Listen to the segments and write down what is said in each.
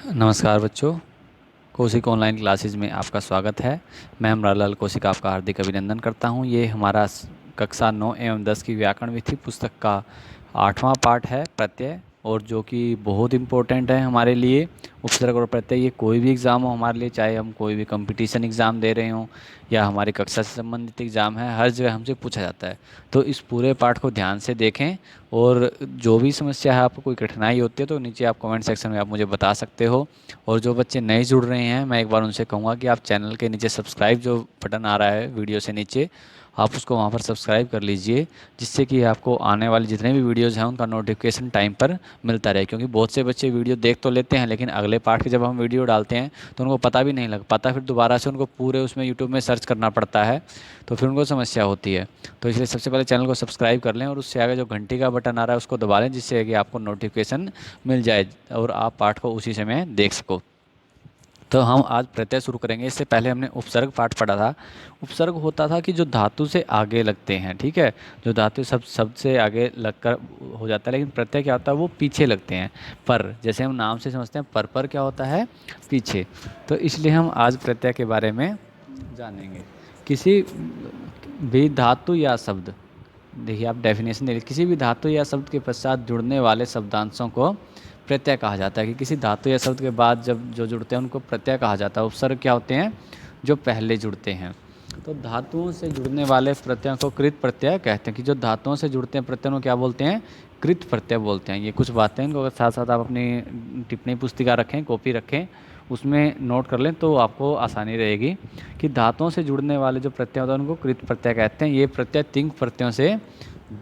नमस्कार बच्चों। Kaushik online classes में आपका स्वागत है। मैं अमरालाल कौशिक आपका हार्दिक अभिनंदन करता हूं। ये हमारा कक्षा 9 एवं 10 की व्याकरण विधि पुस्तक का 8वां पाठ है, प्रत्यय, और जो कि बहुत इम्पोर्टेंट है हमारे लिए। उपसर्ग और प्रत्यय, ये कोई भी एग्ज़ाम हो हमारे लिए, चाहे हम कोई भी कंपटीशन एग्ज़ाम दे रहे हों या हमारी कक्षा से संबंधित एग्ज़ाम है, हर जगह हमसे पूछा जाता है। तो इस पूरे पाठ को ध्यान से देखें, और जो भी समस्या है, आपको कोई कठिनाई होती है तो नीचे आप कमेंट सेक्शन में आप मुझे बता सकते हो। और जो बच्चे नए जुड़ रहे हैं, मैं एक बार उनसे कहूँगा कि आप चैनल के नीचे सब्सक्राइब जो बटन आ रहा है वीडियो से नीचे, आप उसको वहाँ पर सब्सक्राइब कर लीजिए, जिससे कि आपको आने वाले जितने भी वीडियोज़ हैं उनका नोटिफिकेशन टाइम पर मिलता रहे। क्योंकि बहुत से बच्चे वीडियो देख तो लेते हैं, लेकिन अगले पार्ट के जब हम वीडियो डालते हैं तो उनको पता भी नहीं लग पाता, फिर दोबारा से उनको पूरे उसमें यूट्यूब में सर्च करना पड़ता है, तो फिर उनको समस्या होती है। तो इसलिए सबसे पहले चैनल को सब्सक्राइब कर लें और उससे आगे जो घंटी का बटन आ रहा है उसको दबा लें, जिससे कि आपको नोटिफिकेशन मिल जाए और आप पाठ को उसी समय देख सको। तो हम आज प्रत्यय शुरू करेंगे। इससे पहले हमने उपसर्ग पाठ पढ़ा था। उपसर्ग होता था कि जो धातु से आगे लगते हैं, ठीक है, जो धातु शब्द से आगे लगकर हो जाता है। लेकिन प्रत्यय क्या होता है, वो पीछे लगते हैं। पर जैसे हम नाम से समझते हैं, पर क्या होता है, पीछे। तो इसलिए हम आज प्रत्यय के बारे में जानेंगे। किसी भी धातु या शब्द, देखिए आप डेफिनेशन दे, किसी भी धातु या शब्द के पश्चात जुड़ने वाले शब्दांशों को प्रत्यय कहा जाता है। कि किसी धातु या शब्द के बाद जब जो जुड़ते हैं उनको प्रत्यय कहा जाता है। उपसर्ग क्या होते हैं, जो पहले जुड़ते हैं। तो धातुओं से जुड़ने वाले प्रत्ययों को कृत प्रत्यय कहते हैं। कि जो धातुओं से जुड़ते हैं प्रत्ययों को क्या बोलते हैं, कृत प्रत्यय बोलते हैं। ये कुछ बातें इनको साथ साथ आप अपनी टिप्पणी पुस्तिका रखें, कॉपी रखें, उसमें नोट कर लें तो आपको आसानी रहेगी। कि धातुओं से जुड़ने वाले जो प्रत्यय होते हैं उनको कृत प्रत्यय कहते हैं। ये प्रत्यय तिंग प्रत्ययों से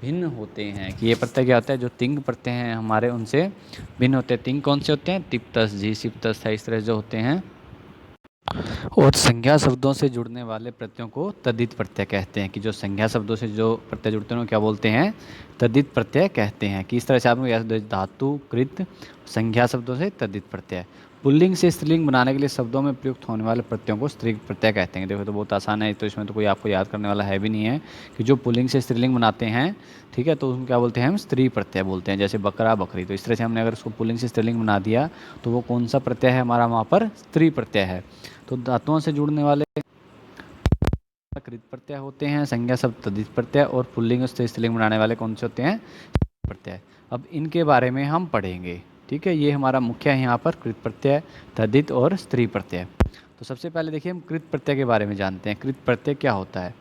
भिन्न होते हैं। कि ये प्रत्यय क्या होता है, जो तिंग प्रत्यय हैं हमारे, उनसे भिन्न होते हैं। तिंग कौन से होते हैं, तिप्तस, जी, सिप्तस, इस तरह जो होते हैं। और संज्ञा शब्दों से जुड़ने वाले प्रत्ययों को तद्धित प्रत्यय कहते हैं। कि जो संज्ञा शब्दों से जो प्रत्यय जुड़ते हैं उनको क्या बोलते हैं, तद्धित प्रत्यय कहते हैं। कि इस तरह से आपको याद, धातु कृत, संज्ञा शब्दों से तद्धित प्रत्यय। पुल्लिंग से स्त्रीलिंग बनाने के लिए शब्दों में प्रयुक्त होने वाले प्रत्ययों को स्त्री प्रत्यय कहते हैं। देखो तो बहुत आसान है, तो इसमें तो कोई आपको याद करने वाला है भी नहीं है। कि जो पुल्लिंग से स्त्रीलिंग बनाते हैं, ठीक है, तो उसको क्या बोलते हैं, हम स्त्री प्रत्यय बोलते हैं। जैसे बकरा, बकरी, तो इस तरह से हमने अगर उसको पुल्लिंग से स्त्रीलिंग बना दिया तो वो कौन सा प्रत्यय है हमारा, वहाँ पर स्त्री प्रत्यय है। तो धातुओं से जुड़ने वाले कृत प्रत्यय होते हैं, संज्ञा शब्द तद्धित प्रत्यय, और पुल्लिंग से स्त्रीलिंग बनाने वाले कौन से होते हैं, प्रत्यय। अब इनके बारे में हम पढ़ेंगे, ठीक है। ये हमारा मुख्य है यहाँ पर, कृत प्रत्यय, तद्धित और स्त्री प्रत्यय। तो सबसे पहले देखिए हम कृत प्रत्यय के बारे में जानते हैं। कृत प्रत्यय क्या होता है।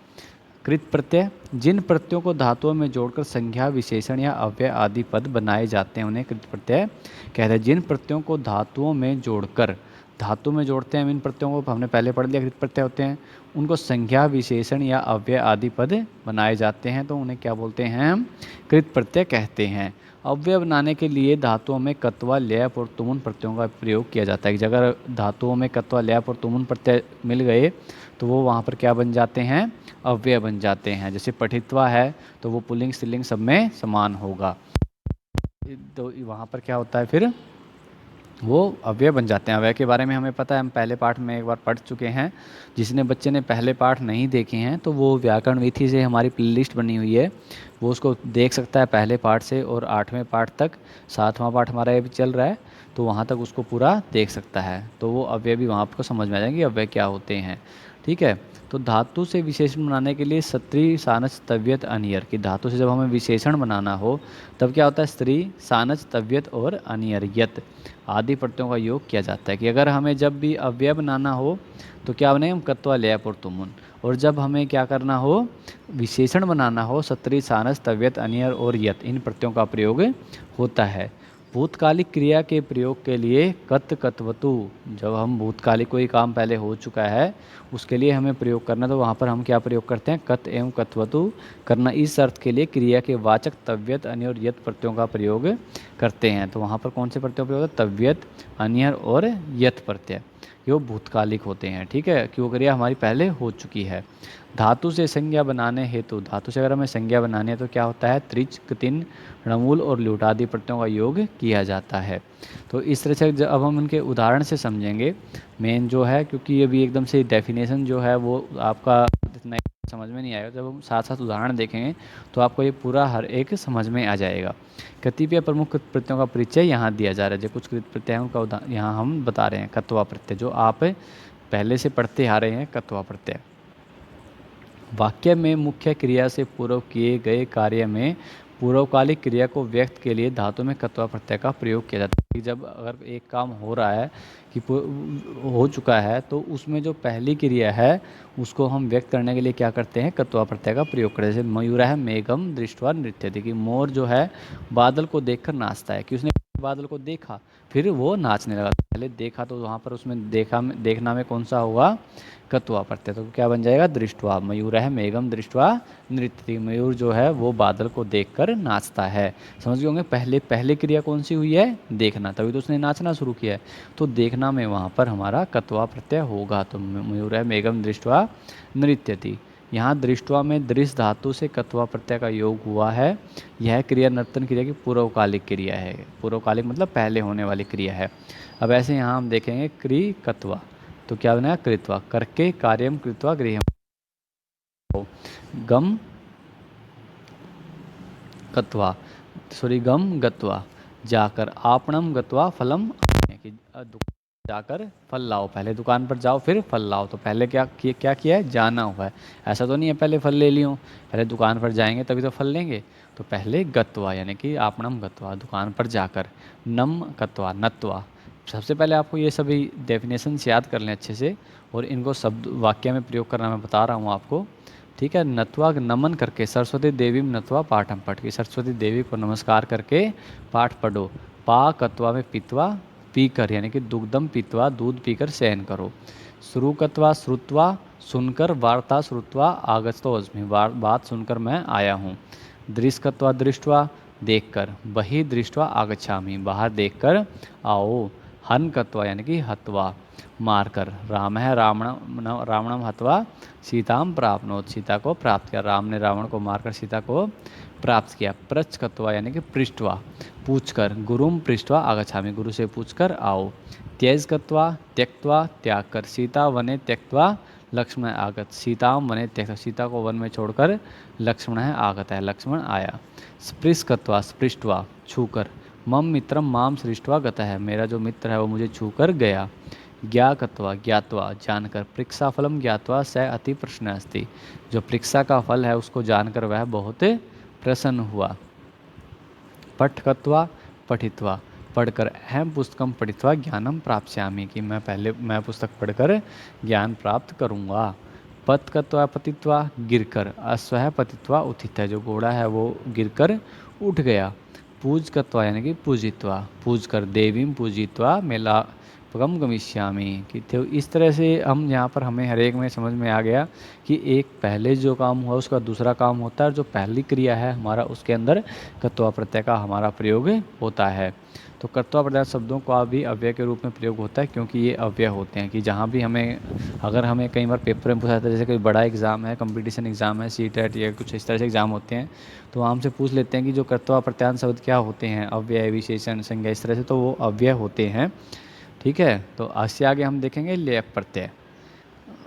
कृत प्रत्यय जिन प्रत्ययों को धातुओं में जोड़कर संज्ञा, विशेषण या अव्यय आदि पद बनाए जाते हैं उन्हें कृत प्रत्यय कहते हैं। जिन प्रत्ययों को धातुओं में जोड़कर, धातु में जोड़ते हैं इन प्रत्ययों को, हमने पहले पढ़ लिया, कृत प्रत्यय होते हैं। उनको संज्ञा, विशेषण या अव्यय आदि पद बनाए जाते हैं तो उन्हें क्या बोलते हैं, हम कृत प्रत्यय कहते हैं। अव्यय बनाने के लिए धातुओं में कत्वा, लैप और तुमुन प्रत्ययों का प्रयोग किया जाता है। कि अगर धातुओं में कत्वा, लैप और तुमुन प्रत्यय मिल गए तो वो वहाँ पर क्या बन जाते हैं, अव्यय बन जाते हैं। जैसे पठित्वा है तो वो पुल्लिंग स्त्रीलिंग सब में समान होगा, तो वहाँ पर क्या होता है, फिर वो अव्यय बन जाते हैं। अव्यय के बारे में हमें पता है, हम पहले पाठ में एक बार पढ़ चुके हैं। जिसने बच्चे ने पहले पाठ नहीं देखे हैं तो वो व्याकरण विधि से हमारी प्लेलिस्ट बनी हुई है, वो उसको देख सकता है पहले पाठ से और 8वें पाठ तक। 7वां पाठ हमारा ये भी चल रहा है, तो वहाँ तक उसको पूरा देख सकता है। तो वो अव्यय भी वहाँ आपको समझ में आ जाएंगे, अव्यय क्या होते हैं, ठीक है। तो धातु से विशेषण बनाने के लिए स्त्री, सानच, तव्यत, अनियर। की धातु से जब हमें विशेषण बनाना हो तब क्या होता है, स्त्री, सानच, तव्यत और अनियर, यत आदि प्रत्ययों का योग किया जाता है। कि अगर हमें जब भी अव्यय बनाना हो तो क्या बने, हम कत्वा, लैप और तुमुन। और जब हमें क्या करना हो, विशेषण बनाना हो, सत्री, सानस, तव्यत, अनियर और यत, इन प्रत्ययों का प्रयोग होता है। भूतकालिक क्रिया के प्रयोग के लिए कत, कत्वतु, जब हम भूतकालिक कोई काम पहले हो चुका है उसके लिए हमें प्रयोग करना, तो वहाँ पर हम क्या प्रयोग करते हैं, कत एवं कत्वतु करना। इस अर्थ के लिए क्रिया के वाचक तव्यत, अनियर और यत प्रत्ययों का प्रयोग करते हैं। तो वहाँ पर कौन से प्रत्ययों का प्रयोग होता है, तव्यत, अनियर और यत प्रत्यय, ये वो भूतकालिक होते हैं, ठीक है। क्यों, क्रिया हमारी पहले हो चुकी है। धातु से संज्ञा बनाने हेतु, धातु से अगर हमें संज्ञा बनानी है तो क्या होता है, त्रिच, कृतिन, णमूल और ल्यूट आदि प्रत्ययों का योग किया जाता है। तो इस तरह से अब हम इनके उदाहरण से समझेंगे मेन जो है, क्योंकि ये भी एकदम से डेफिनेशन जो है वो आपका इतना समझ में नहीं आएगा। जब हम साथ साथ उदाहरण देखेंगे तो आपको ये पूरा हर एक समझ में आ जाएगा। कतिपय प्रमुख कृत प्रत्ययों का परिचय यहाँ दिया जा रहा है। जो कुछ कृत प्रत्यय हैं उनका यहाँ हम बता रहे हैं। कत्वा प्रत्यय जो आप पहले से पढ़ते आ रहे हैं, कत्वा प्रत्यय। वाक्य में मुख्य क्रिया से पूर्व किए गए कार्य में पूर्वकालिक क्रिया को व्यक्त के लिए धातु में कत्वा प्रत्यय का प्रयोग किया जाता है। जब अगर एक काम हो रहा है कि हो चुका है तो उसमें जो पहली क्रिया है उसको हम व्यक्त करने के लिए क्या करते हैं, कत्वा प्रत्यय का प्रयोग करते हैं। जैसे मयूर है मेघम दृष्टवा नृत्यति, कि मोर जो है बादल को देखकर नाचता है, कि उसने बादल को देखा फिर वो नाचने लगा। पहले देखा तो वहाँ पर उसमें देखना में कौन सा होगा, कत्वा प्रत्यय। तो क्या बन जाएगा, दृष्टवा। मयूर है मेघम दृष्टवा नृत्यति, मयूर जो है वो बादल को देखकर नाचता है। समझ गए होंगे, पहले क्रिया कौन सी हुई है, देखना, तभी तो उसने नाचना शुरू किया है। तो देखना में वहाँ पर हमारा कत्वा प्रत्यय होगा। तो मयूर है मेघम दृष्टवा नृत्यति। यहाँ दृष्टवा में दृश्य धातु से कत्वा प्रत्यय का योग हुआ है। यह क्रिया नर्तन क्रिया की पूर्वकालिक क्रिया है। पूर्वकालिक मतलब पहले होने वाली क्रिया है। अब ऐसे यहाँ हम देखेंगे क्रि कत्वा, तो क्या बना, कृत्वा, करके कार्यम कृत्वा गृहम, गम कत्वा, सॉरी गम गत्वा, जाकर, आपणम गत्वा फलम, कि जाकर फल लाओ, पहले दुकान पर जाओ फिर फल लाओ। तो पहले क्या किया है, जाना हुआ है। ऐसा तो नहीं है पहले फल ले लियो, पहले दुकान पर जाएंगे तभी तो फल लेंगे। तो पहले गत्वा यानी कि आपणम गत्वा, दुकान पर जाकर। नम कत्वा नत्वा, सबसे पहले आपको ये सभी डेफिनेशंस याद कर लें अच्छे से और इनको शब्द वाक्य में प्रयोग करना मैं बता रहा हूँ आपको, ठीक है। नत्वा नमन करके, सरस्वती देवी में नत्वा पाठम पढ़ के, सरस्वती देवी को नमस्कार करके पाठ पढ़ो। पा कत्वा में पीतवा, पीकर यानी कि दुग्धम पीतवा, दूध पीकर शयन करो। श्रु कत्वा श्रुत्वा, सुनकर, वार्ता श्रुत्वा आगस्तो अस्मि, बात सुनकर मैं आया हूँ। दृश्य कत्वा दृष्टवा, देखकर, बहि दृष्टवा आगच्छामि, बाहर देखकर आओ। हन कत्वा यानी कि हत्वा, मारकर, राम है रावणम हत्वा सीताम प्राप्नोत, सीता को प्राप्त किया, राम ने रावण को मारकर सीता को प्राप्त किया। प्रच कत्वा यानी कि पृष्ठवा, पूछकर, गुरुम पृष्ठवा आगच्छामि, गुरु से पूछकर आओ। त्यज कत्वा त्यक्त्वा, त्याग कर, सीता वने त्यक्त्वा लक्ष्मण आगत, सीताम वने त्यक्त्वा, सीता को वन में छोड़कर लक्ष्मण है आगत है, लक्ष्मण आया। स्पृश कत्वा स्पृष्टवा, छूकर, मम मित्रम माम सृष्टवा गतः है, मेरा जो मित्र है वो मुझे छूकर गया। ज्ञाकत्वा ज्ञातवा, जानकर, परीक्षा फलम ज्ञातवा स अति प्रश्न अस्ति, जो परीक्षा का फल है उसको जानकर वह बहुत प्रसन्न हुआ। पठकत्वा पठित्वा, पढ़कर, अहम पुस्तकम पठित्वा ज्ञानम प्राप्स्यामि, कि मैं पुस्तक पढ़कर ज्ञान प्राप्त करूँगा। पतकत्वा पतित्वा, गिरकर, अश्व पतित्वा उत्थित है, जो घोड़ा है वो गिरकर उठ गया। पूजकत्वा यानी कि पूजित्वा, पूज कर, देवीम पूजित्वा मेला पगम गमिष्यामि, कि तो इस तरह से हम यहाँ पर हमें हर एक में समझ में आ गया कि एक पहले जो काम हुआ उसका दूसरा काम होता है, जो पहली क्रिया है हमारा उसके अंदर कर्तव्य प्रत्यय का हमारा प्रयोग होता है। तो कर्तव्य प्रत्यय शब्दों का भी अव्यय के रूप में प्रयोग होता है, क्योंकि ये अव्यय होते हैं। कि जहाँ भी हमें, अगर हमें कई बार पेपर में पूछा जाता है, जैसे कोई बड़ा एग्ज़ाम है, कंपटीशन एग्ज़ाम है, सीटेट या कुछ इस तरह से एग्ज़ाम होते हैं, तो हमसे पूछ लेते हैं कि जो कर्तव्य प्रत्यान शब्द क्या होते हैं, अव्यय विशेषण संज्ञा इस तरह से, तो वो अव्यय होते हैं, ठीक है। तो इससे आगे हम देखेंगे लेप प्रत्यय,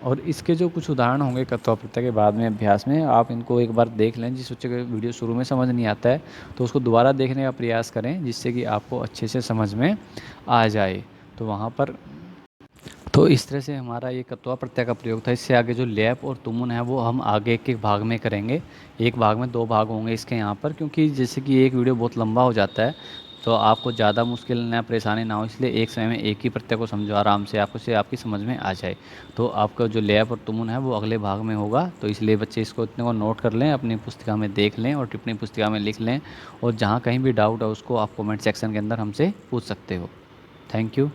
और इसके जो कुछ उदाहरण होंगे कर्तव्य प्रत्यय के बाद में अभ्यास में, आप इनको एक बार देख लें। जिस बच्चे को वीडियो शुरू में समझ नहीं आता है तो उसको दोबारा देखने का प्रयास करें, जिससे कि आपको अच्छे से समझ में आ जाए। तो वहाँ पर तो इस तरह से हमारा ये कर्तव्य प्रत्यय का प्रयोग था। इससे आगे जो लेप और तुमुन है वो हम आगे एक भाग में करेंगे। एक भाग में 2 भाग होंगे इसके यहाँ पर, क्योंकि जैसे कि एक वीडियो बहुत लंबा हो जाता है तो आपको ज़्यादा मुश्किल ना परेशानी ना हो, इसलिए एक समय में एक ही प्रत्यय को समझो आराम से, आपको से आपकी समझ में आ जाए। तो आपका जो लेप और तुमुन है वो अगले भाग में होगा। तो इसलिए बच्चे इसको इतने को नोट कर लें, अपनी पुस्तिका में देख लें और टिप्पणी पुस्तिका में लिख लें, और जहाँ कहीं भी डाउट है उसको आप कमेंट सेक्शन के अंदर हमसे पूछ सकते हो। Thank you.